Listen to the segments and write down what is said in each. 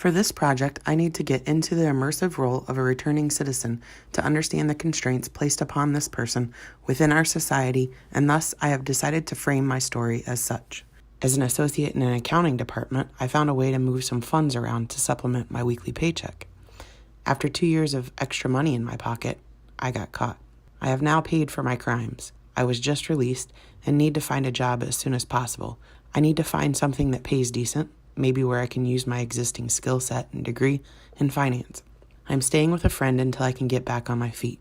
For this project, I need to get into the immersive role of a returning citizen to understand the constraints placed upon this person within our society, and thus I have decided to frame my story as such. As an associate in an accounting department, I found a way to move some funds around to supplement my weekly paycheck. After 2 years of extra money in my pocket, I got caught. I have now paid for my crimes. I was just released and need to find a job as soon as possible. I need to find something that pays decent, maybe where I can use my existing skill set and degree in finance. I'm staying with a friend until I can get back on my feet.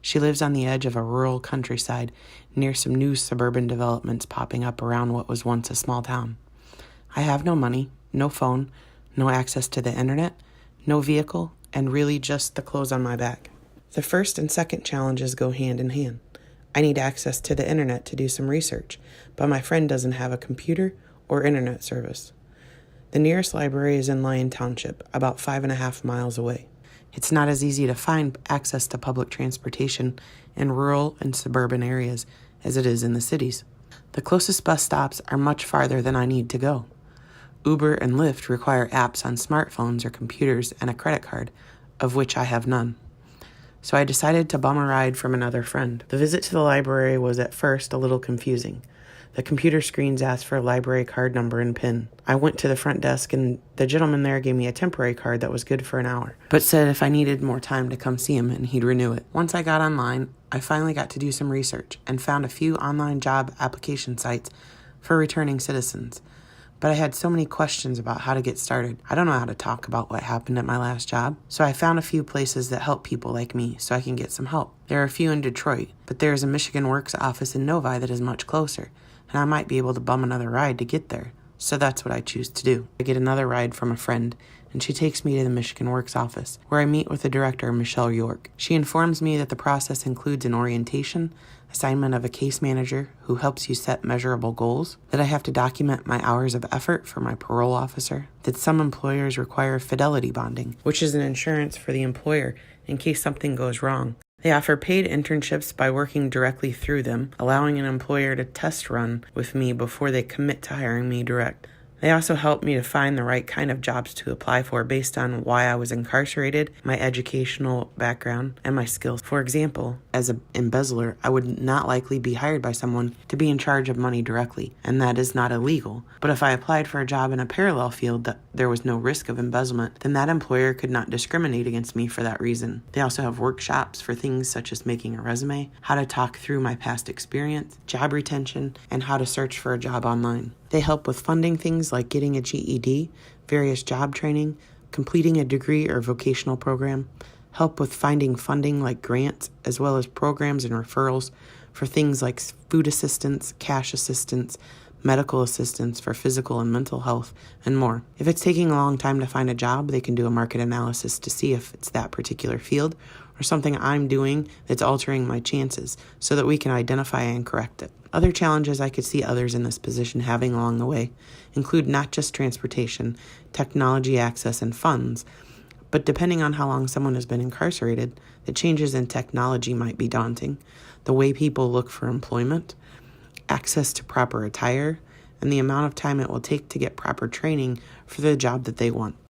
She lives on the edge of a rural countryside near some new suburban developments popping up around what was once a small town. I have no money, no phone, no access to the internet, no vehicle, and really just the clothes on my back. The first and second challenges go hand in hand. I need access to the internet to do some research, but my friend doesn't have a computer or internet service. The nearest library is in Lyon Township, about 5.5 miles away. It's not as easy to find access to public transportation in rural and suburban areas as it is in the cities. The closest bus stops are much farther than I need to go. Uber and Lyft require apps on smartphones or computers and a credit card, of which I have none. So I decided to bum a ride from another friend. The visit to the library was at first a little confusing. The computer screens asked for a library card number and PIN. I went to the front desk and the gentleman there gave me a temporary card that was good for an hour, but said if I needed more time to come see him and he'd renew it. Once I got online, I finally got to do some research and found a few online job application sites for returning citizens. But I had so many questions about how to get started. I don't know how to talk about what happened at my last job, so I found a few places that help people like me so I can get some help. There are a few in Detroit, but there is a Michigan Works office in Novi that is much closer, and I might be able to bum another ride to get there. So that's what I choose to do. I get another ride from a friend, and she takes me to the Michigan Works office, where I meet with the director, Michelle York. She informs me that the process includes an orientation, assignment of a case manager who helps you set measurable goals, that I have to document my hours of effort for my parole officer, that some employers require fidelity bonding, which is an insurance for the employer in case something goes wrong. They offer paid internships by working directly through them, allowing an employer to test run with me before they commit to hiring me direct. They also helped me to find the right kind of jobs to apply for based on why I was incarcerated, my educational background, and my skills. For example, as an embezzler, I would not likely be hired by someone to be in charge of money directly, and that is not illegal. But if I applied for a job in a parallel field that there was no risk of embezzlement, then that employer could not discriminate against me for that reason. They also have workshops for things such as making a resume, how to talk through my past experience, job retention, and how to search for a job online. They help with funding things like getting a GED, various job training, completing a degree or vocational program, help with finding funding like grants, as well as programs and referrals for things like food assistance, cash assistance, medical assistance for physical and mental health, and more. If it's taking a long time to find a job, they can do a market analysis to see if it's that particular field or something I'm doing that's altering my chances so that we can identify and correct it. Other challenges I could see others in this position having along the way include not just transportation, technology access, and funds, but depending on how long someone has been incarcerated, the changes in technology might be daunting, the way people look for employment, access to proper attire, and the amount of time it will take to get proper training for the job that they want.